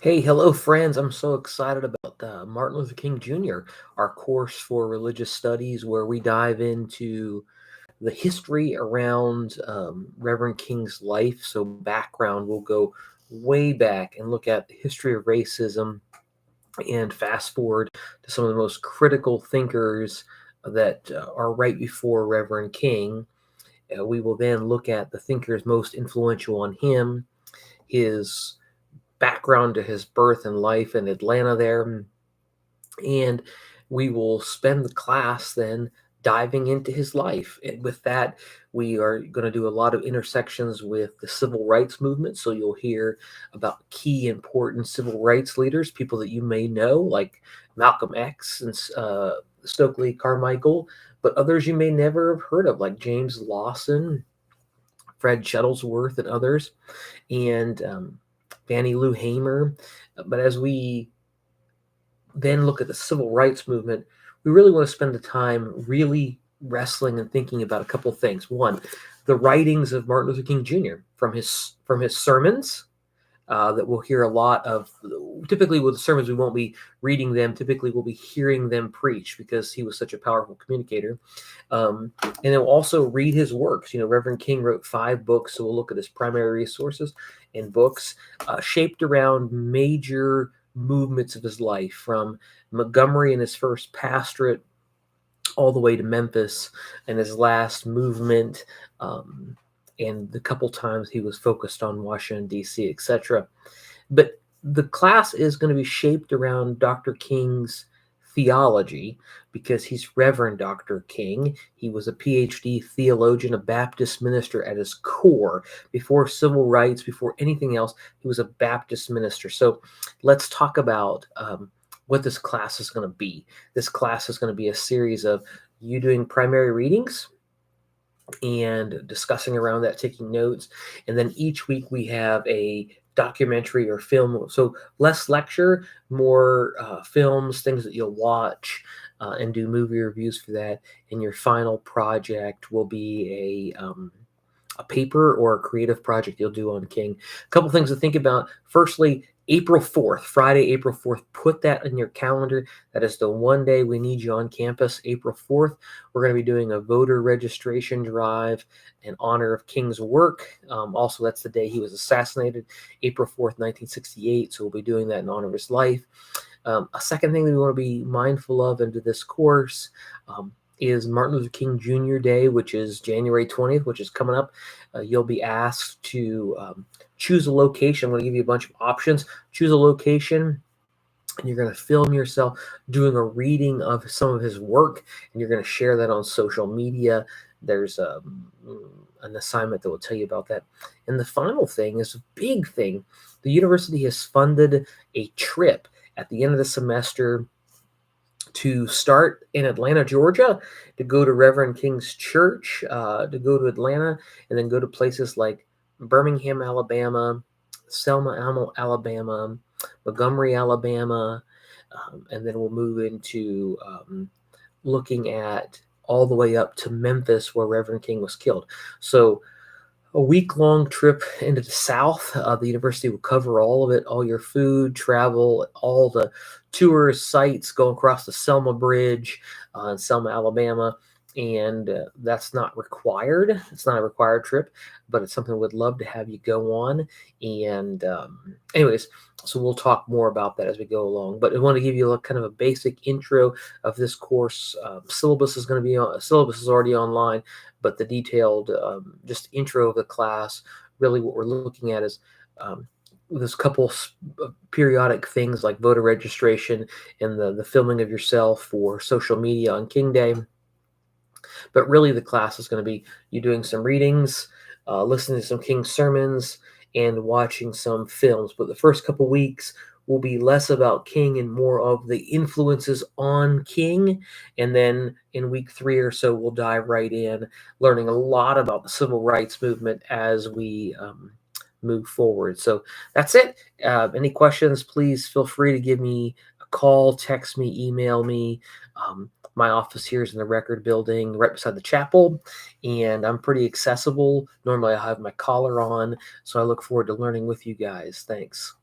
Hey, hello, friends. I'm so excited about Martin Luther King Jr., our course for religious studies, where we dive into the history around Reverend King's life. So, background, we'll go way back and look at the history of racism and fast forward to some of the most critical thinkers that are right before Reverend King. We will then look at the thinkers most influential on him, his background to his birth and life in Atlanta there. And we will spend the class then diving into his life. And with that, we are going to do a lot of intersections with the civil rights movement. So you'll hear about key important civil rights leaders, people that you may know, like Malcolm X and Stokely Carmichael, but others you may never have heard of, like James Lawson, Fred Shuttlesworth, and others, and Fannie Lou Hamer. But as we then look at the civil rights movement, we really want to spend the time really wrestling and thinking about a couple things. One, the writings of Martin Luther King Jr. from his sermons that we'll hear a lot of. Typically, with the sermons, we won't be reading them. Typically, we'll be hearing them preach because he was such a powerful communicator. And then we'll also read his works. Reverend King wrote 5 books, so we'll look at his primary resources and books shaped around major movements of his life, from Montgomery and his first pastorate all the way to Memphis and his last movement, and the couple times he was focused on Washington, D.C., etc. But the class is going to be shaped around Dr. King's theology because he's Reverend Dr. King. He was a PhD theologian, a Baptist minister at his core. Before civil rights, before anything else, he was a Baptist minister. So let's talk about what this class is going to be. This class is going to be a series of you doing primary readings and discussing around that, taking notes. And then each week we have a documentary or film. So less lecture, more films, things that you'll watch and do movie reviews for that. And your final project will be a paper or a creative project you'll do on King. A couple things to think about. Firstly, April 4th, Friday, April 4th, put that in your calendar. That is the one day we need you on campus, April 4th. We're going to be doing a voter registration drive in honor of King's work. Also, that's the day he was assassinated, April 4th, 1968. So we'll be doing that in honor of his life. A second thing that we want to be mindful of into this course is Martin Luther King Jr. Day, which is January 20th, which is coming up. You'll be asked to choose a location. I'm going to give you a bunch of options. Choose a location, and you're going to film yourself doing a reading of some of his work, and you're going to share that on social media. There's an assignment that will tell you about that. And the final thing is a big thing. The university has funded a trip at the end of the semester to start in Atlanta, Georgia, to go to Reverend King's church, to go to Atlanta, and then go to places like Birmingham, Alabama, Selma, Alabama, Montgomery, Alabama, and then we'll move into looking at all the way up to Memphis, where Reverend King was killed. So a week-long trip into the South. The university will cover all of it, all your food, travel, all the tourist sites, going across the Selma Bridge in Selma, Alabama. And that's not required. It's not a required trip, but it's something we'd love to have you go on. And anyways, so we'll talk more about that as we go along. But I want to give you kind of a basic intro of this course. Syllabus is going to be on. Syllabus is already online, but the detailed just intro of the class, really what we're looking at is there's a couple periodic things like voter registration and the filming of yourself for social media on King Day. But really the class is going to be you doing some readings, listening to some King sermons, and watching some films. But the first couple weeks will be less about King and more of the influences on King. And then in week 3 or so, we'll dive right in, learning a lot about the civil rights movement as we move forward. So that's it. Any questions, please feel free to give me a call, text me, email me. My office here is in the record building right beside the chapel, and I'm pretty accessible. Normally I have my collar on, so I look forward to learning with you guys. Thanks.